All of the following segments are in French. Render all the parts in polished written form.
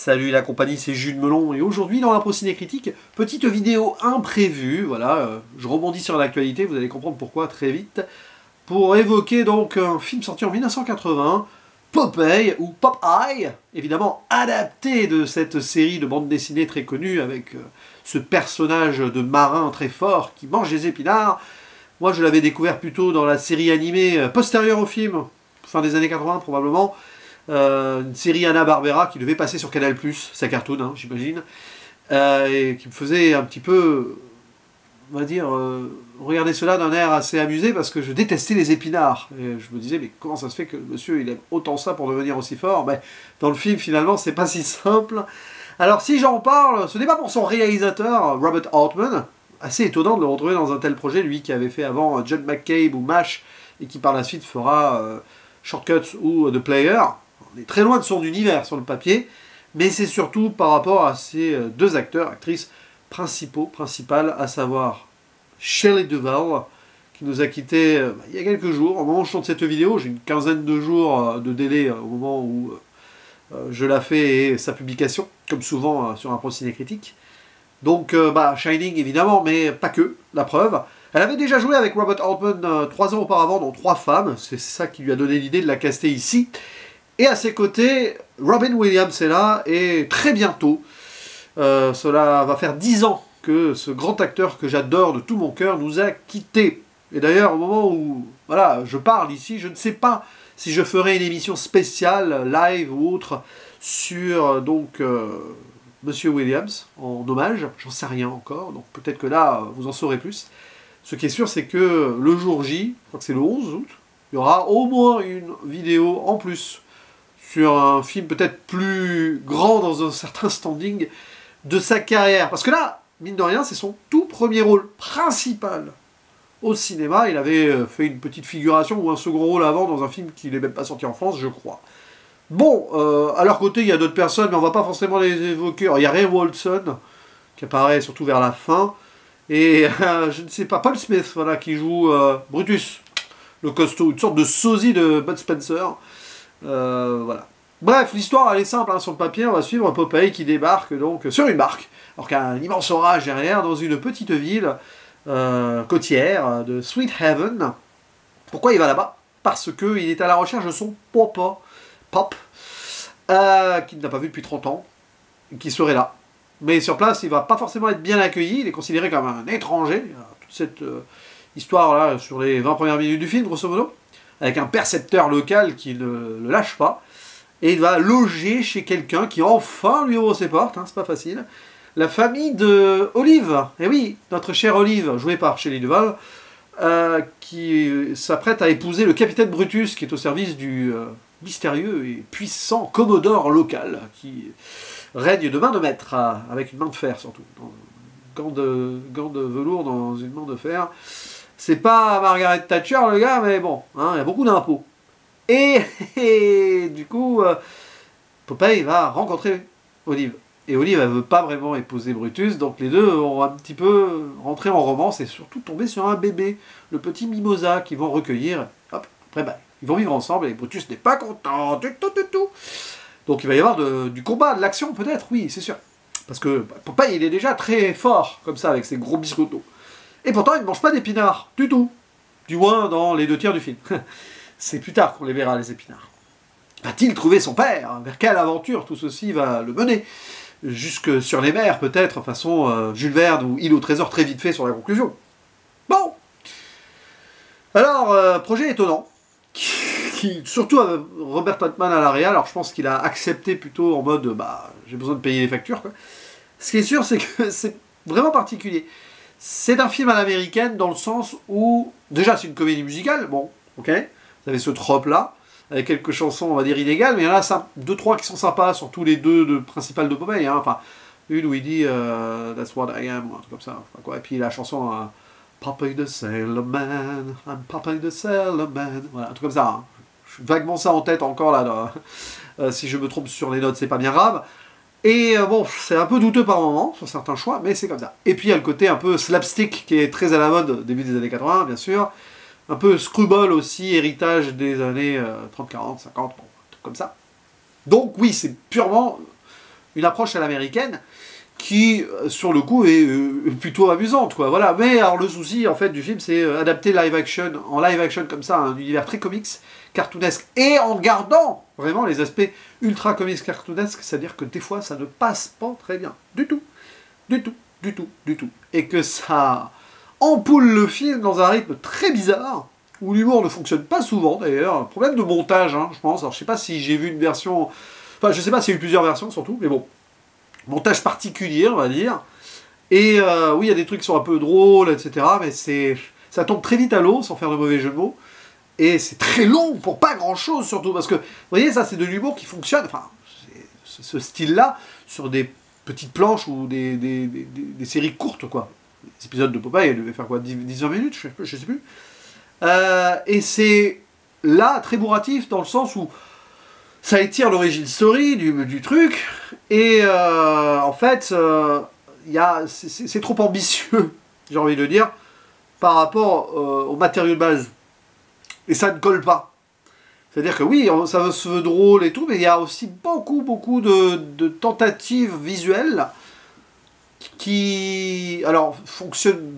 Salut la compagnie, c'est Jules Melon et aujourd'hui dans l'Impro Ciné Critique, petite vidéo imprévue, voilà, je rebondis sur l'actualité, vous allez comprendre pourquoi très vite, pour évoquer donc un film sorti en 1980, Popeye ou Popeye, évidemment adapté de cette série de bande dessinée très connue avec ce personnage de marin très fort qui mange des épinards. Moi je l'avais découvert plutôt dans la série animée postérieure au film, fin des années 80 probablement, une série Hanna-Barbera qui devait passer sur Canal+, sa cartoon, hein, j'imagine, et qui me faisait un petit peu, on va dire, regarder cela d'un air assez amusé parce que je détestais les épinards. Et je me disais, mais comment ça se fait que le monsieur il aime autant ça pour devenir aussi fort? Mais dans le film, finalement, c'est pas si simple. Alors si j'en parle, ce n'est pas pour son réalisateur, Robert Altman, assez étonnant de le retrouver dans un tel projet, lui qui avait fait avant John McCabe ou MASH, et qui par la suite fera Shortcuts ou The Player. On est très loin de son univers sur le papier, mais c'est surtout par rapport à ces deux acteurs, actrices principales, à savoir Shelley Duvall, qui nous a quittés il y a quelques jours. Au moment où je tourne cette vidéo, j'ai une quinzaine de jours de délai au moment où je la fais et sa publication, comme souvent sur un ciné critique. Donc, Shining évidemment, mais pas que, la preuve. Elle avait déjà joué avec Robert Altman 3 ans auparavant dans Trois femmes, c'est ça qui lui a donné l'idée de la caster ici. Et à ses côtés, Robin Williams est là, et très bientôt, cela va faire 10 ans que ce grand acteur que j'adore de tout mon cœur nous a quittés. Et d'ailleurs, au moment où voilà, je parle ici, je ne sais pas si je ferai une émission spéciale, live ou autre, sur donc Monsieur Williams, en hommage, j'en sais rien encore, donc peut-être que là, vous en saurez plus. Ce qui est sûr, c'est que le jour J, je crois que c'est le 11 août, il y aura au moins une vidéo en plus sur un film peut-être plus grand dans un certain standing de sa carrière. Parce que là, mine de rien, c'est son tout premier rôle principal au cinéma. Il avait fait une petite figuration ou un second rôle avant dans un film qui n'est même pas sorti en France, je crois. Bon, à leur côté, il y a d'autres personnes, mais on va pas forcément les évoquer. Alors, il y a Ray Walston, qui apparaît surtout vers la fin, et je ne sais pas, Paul Smith, voilà, qui joue Brutus, le costaud, une sorte de sosie de Bud Spencer. Voilà. Bref, l'histoire elle est simple hein, sur le papier, on va suivre Popeye qui débarque donc sur une barque, alors qu'il y a un immense orage derrière, dans une petite ville côtière de Sweet Haven. Pourquoi il va là-bas? Parce qu'il est à la recherche de son papa, Pop, qu'il n'a pas vu depuis 30 ans, qui serait là. Mais sur place, il va pas forcément être bien accueilli, il est considéré comme un étranger. Toute cette histoire-là, sur les 20 premières minutes du film, grosso modo, avec un percepteur local qui ne le lâche pas, et il va loger chez quelqu'un qui enfin lui ouvre ses portes, hein, c'est pas facile, la famille de Olive, et oui, notre chère Olive, jouée par Shelley Duvall, qui s'apprête à épouser le capitaine Brutus, qui est au service du mystérieux et puissant commodore local, qui règne de main de maître, avec une main de fer surtout, gants de velours dans une main de fer. C'est pas Margaret Thatcher le gars, mais bon, hein, il y a beaucoup d'impôts. Et du coup, Popeye va rencontrer Olive. Et Olive, elle veut pas vraiment épouser Brutus, donc les deux vont un petit peu rentrer en romance et surtout tomber sur un bébé, le petit Mimosa, qu'ils vont recueillir. Hop, après, ils vont vivre ensemble et Brutus n'est pas content du tout. Donc il va y avoir du combat, de l'action peut-être, oui, c'est sûr. Parce que Popeye, il est déjà très fort, comme ça, avec ses gros biscottos. Et pourtant, il ne mange pas d'épinards, du tout. Du moins, dans les 2 tiers du film. C'est plus tard qu'on les verra, les épinards. Va-t-il trouver son père? Vers quelle aventure tout ceci va le mener? Jusque sur les mers, peut-être, façon Jules Verne ou Île au trésor, très vite fait sur la conclusion. Bon. Alors, projet étonnant. Surtout avec Robert Altman à la réal, alors je pense qu'il a accepté plutôt en mode, j'ai besoin de payer les factures, quoi. Ce qui est sûr, c'est que c'est vraiment particulier. C'est un film à l'américaine dans le sens où, déjà c'est une comédie musicale, bon, ok, vous avez ce trope-là, avec quelques chansons, on va dire, illégales, mais il y en a 2-3 qui sont sympas, surtout les deux principales de Popeye, hein. Enfin, une où il dit That's what I am, ou un truc comme ça, enfin, quoi. Et puis la chanson Popeye the Sailor Man, I'm Popeye the Sailor Man, voilà, un truc comme ça, hein. Je suis vaguement ça en tête encore là, si je me trompe sur les notes, c'est pas bien grave. Et bon, c'est un peu douteux par moment, sur certains choix, mais c'est comme ça. Et puis il y a le côté un peu slapstick, qui est très à la mode, début des années 80, bien sûr. Un peu screwball aussi, héritage des années 30, 40, 50, bon, un truc comme ça. Donc oui, c'est purement une approche à l'américaine qui, sur le coup, est plutôt amusante, quoi. Voilà. Mais alors le souci, en fait, du film, c'est adapter en live action comme ça, un univers très comics, cartoonesque, et en gardant vraiment les aspects ultra comics cartoonesques, c'est-à-dire que des fois, ça ne passe pas très bien, du tout, du tout, du tout, du tout, et que ça ampoule le film dans un rythme très bizarre, où l'humour ne fonctionne pas souvent, d'ailleurs, problème de montage, hein, je pense. Alors je sais pas si j'ai vu une version, enfin je sais pas s'il y a eu plusieurs versions surtout, mais bon, montage particulier, on va dire. Et oui, il y a des trucs qui sont un peu drôles, etc. Mais ça tombe très vite à l'eau, sans faire de mauvais jeu de mots. Et c'est très long pour pas grand-chose, surtout. Parce que, vous voyez, ça, c'est de l'humour qui fonctionne, enfin, ce style-là, sur des petites planches ou des séries courtes, quoi. Les épisodes de Popeye, ils devaient faire quoi, 10-20 minutes, je sais plus. Et c'est là, très bourratif, dans le sens où ça étire l'origine story du truc, et en fait, c'est trop ambitieux, j'ai envie de dire, par rapport au matériau de base. Et ça ne colle pas. C'est-à-dire que oui, ça se veut drôle et tout, mais il y a aussi beaucoup de tentatives visuelles qui, alors, fonctionnent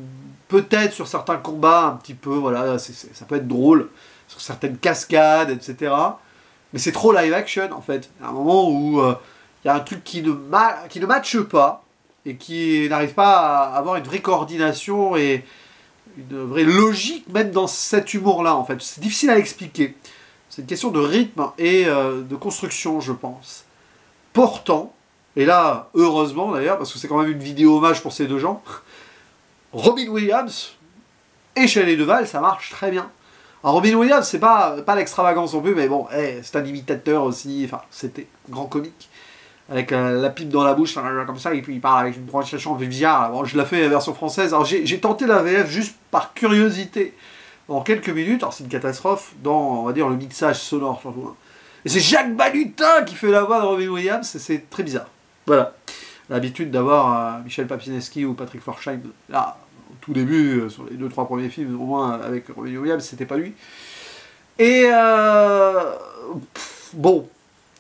peut-être sur certains combats un petit peu, voilà, ça peut être drôle, sur certaines cascades, etc. Mais c'est trop live action, en fait. À un moment où il y a un truc qui ne matche pas, et qui n'arrive pas à avoir une vraie coordination et une vraie logique, même dans cet humour-là, en fait. C'est difficile à expliquer. C'est une question de rythme et de construction, je pense. Pourtant, et là, heureusement d'ailleurs, parce que c'est quand même une vidéo hommage pour ces deux gens, Robin Williams et Shelley Duvall, ça marche très bien. Alors Robin Williams, c'est pas l'extravagance non plus, mais bon, c'est un imitateur aussi, enfin, c'était grand comique, avec la pipe dans la bouche, comme ça, et puis il parle avec une prononciation bizarre. Alors, je l'ai fait la version française, alors j'ai tenté la VF juste par curiosité, en quelques minutes, alors c'est une catastrophe, dans, on va dire, le mixage sonore, surtout. Hein. Et c'est Jacques Balutin qui fait la voix de Robin Williams, et c'est très bizarre. Voilà. L'habitude d'avoir Michel Papinski ou Patrick Forsheim, là, au tout début, sur les 2-3 premiers films, au moins avec Robin Williams, c'était pas lui. Et bon,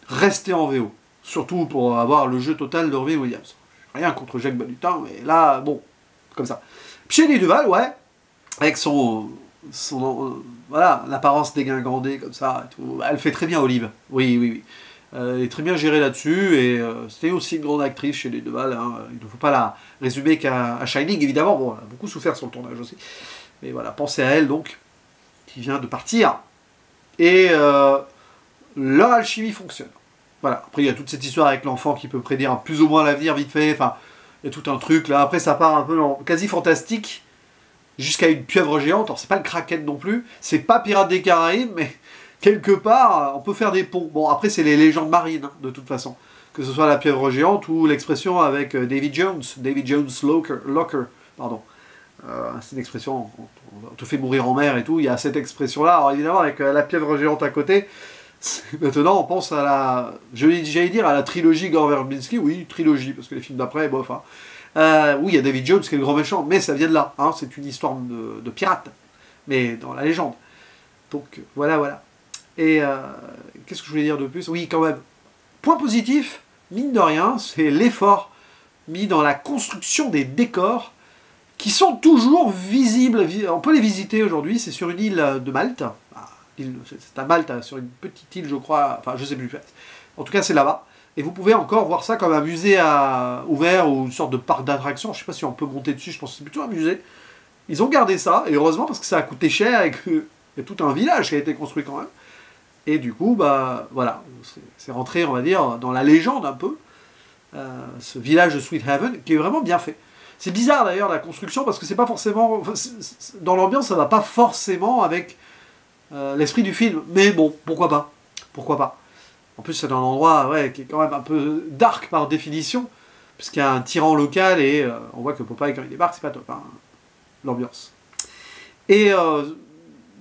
restez en VO. Surtout pour avoir le jeu total de Robin Williams. Rien contre Jacques Balutin, mais là, bon, comme ça. Shelley Duvall, ouais, avec son voilà, l'apparence dégingandée, comme ça, et tout. Elle fait très bien Olive. Oui. Elle est très bien gérée là-dessus, et c'était aussi une grande actrice chez les Duvall. Hein. Il ne faut pas la résumer qu'à Shining, évidemment. Bon, elle a beaucoup souffert sur le tournage aussi. Mais voilà, pensez à elle, donc, qui vient de partir. Et leur alchimie fonctionne. Voilà. Après, il y a toute cette histoire avec l'enfant qui peut prédire plus ou moins l'avenir, vite fait. Enfin, il y a tout un truc, là. Après, ça part un peu dans quasi fantastique, jusqu'à une pieuvre géante. Alors, c'est pas le Kraken non plus. C'est pas Pirates des Caraïbes, mais... quelque part, on peut faire des ponts. Bon, après, c'est les légendes marines, hein, de toute façon. Que ce soit la pieuvre géante ou l'expression avec Davy Jones Locker, pardon. C'est une expression, on te fait mourir en mer et tout, il y a cette expression-là. Alors évidemment, avec la pieuvre géante à côté, maintenant, on pense à j'allais dire à la trilogie Gore Verbinski, oui, trilogie, parce que les films d'après, bof. Hein. Oui, il y a Davy Jones qui est le grand méchant, mais ça vient de là. Hein, c'est une histoire de pirate, mais dans la légende. Donc, voilà. Et qu'est-ce que je voulais dire de plus? Oui, quand même. Point positif, mine de rien, c'est l'effort mis dans la construction des décors qui sont toujours visibles. On peut les visiter aujourd'hui, c'est sur une île de Malte. C'est à Malte, sur une petite île, je crois. Enfin, je sais plus. En tout cas, c'est là-bas. Et vous pouvez encore voir ça comme un musée ouvert ou une sorte de parc d'attractions. Je ne sais pas si on peut monter dessus, je pense que c'est plutôt un musée. Ils ont gardé ça, et heureusement, parce que ça a coûté cher et qu'il y a tout un village qui a été construit quand même. Et du coup, bah voilà, c'est rentré, on va dire, dans la légende un peu, ce village de Sweet Haven, qui est vraiment bien fait. C'est bizarre d'ailleurs la construction, parce que c'est pas forcément... dans l'ambiance, ça va pas forcément avec l'esprit du film. Mais bon, pourquoi pas? Pourquoi pas? En plus, c'est dans un endroit qui est quand même un peu dark par définition, puisqu'il y a un tyran local, et on voit que Popeye, quand il débarque, c'est pas top, hein, l'ambiance. Et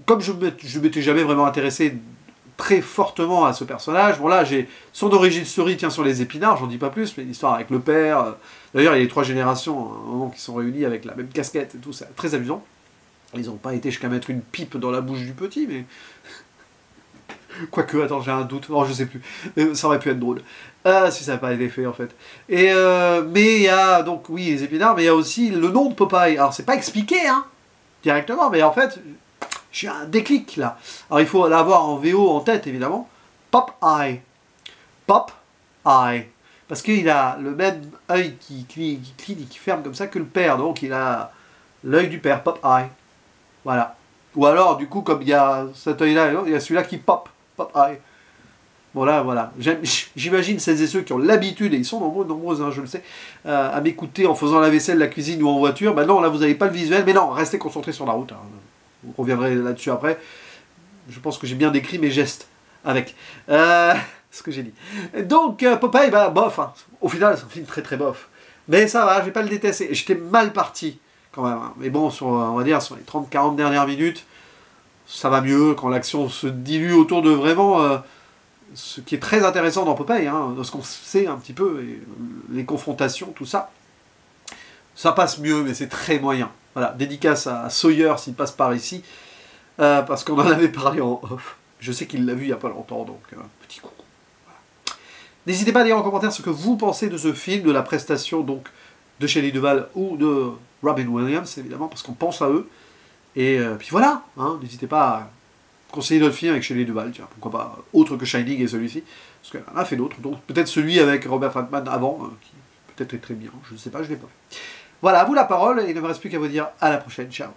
comme je m'étais jamais vraiment intéressé très fortement à ce personnage. Bon là, j'ai son origin story tient sur les épinards, j'en dis pas plus, mais l'histoire avec le père. D'ailleurs, il y a les 3 générations à un moment qui sont réunies avec la même casquette et tout, c'est très amusant. Ils n'ont pas été jusqu'à mettre une pipe dans la bouche du petit, mais Quoique, attends, j'ai un doute. Non, je sais plus. Ça aurait pu être drôle. Si ça n'a pas été fait, en fait. Et, mais il y a, donc, oui, les épinards, mais il y a aussi le nom de Popeye. Alors, c'est pas expliqué, hein, directement, mais en fait, j'ai un déclic, là. Alors, il faut l'avoir en VO en tête, évidemment. Popeye. Popeye. Parce qu'il a le même œil qui cligne et qui ferme comme ça que le père. Donc, il a l'œil du père, Popeye. Voilà. Ou alors, du coup, comme il y a cet œil-là, il y a celui-là qui pop. Popeye. Voilà, voilà. J'imagine celles et ceux qui ont l'habitude, et ils sont nombreux, hein, je le sais, à m'écouter en faisant la vaisselle, la cuisine ou en voiture. Ben non, là, vous n'avez pas le visuel, mais non, restez concentrés sur la route. Hein. Vous reviendrez là-dessus après. Je pense que j'ai bien décrit mes gestes avec ce que j'ai dit. Donc, Popeye, bah, bof. Hein. Au final, c'est un film très très bof. Mais ça va, je vais pas le détester. J'étais mal parti, quand même. Hein. Mais bon, on va dire, sur les 30-40 dernières minutes, ça va mieux quand l'action se dilue autour de vraiment... ce qui est très intéressant dans Popeye, hein, dans ce qu'on sait un petit peu, et les confrontations, tout ça, ça passe mieux, mais c'est très moyen. Voilà, dédicace à Sawyer s'il passe par ici, parce qu'on en avait parlé en off. Je sais qu'il l'a vu il n'y a pas longtemps, donc petit coucou. Voilà. N'hésitez pas à dire en commentaire ce que vous pensez de ce film, de la prestation donc de Shelley Duvall ou de Robin Williams, évidemment, parce qu'on pense à eux. Et puis voilà, hein, n'hésitez pas à conseiller d'autres films avec Shelley Duvall, tiens, pourquoi pas, autre que Shining et celui-ci, parce qu'elle en a fait d'autres, donc peut-être celui avec Robert Altman avant, qui peut-être est très bien, je ne sais pas, je ne l'ai pas fait. Voilà, à vous la parole, et il ne me reste plus qu'à vous dire à la prochaine, ciao.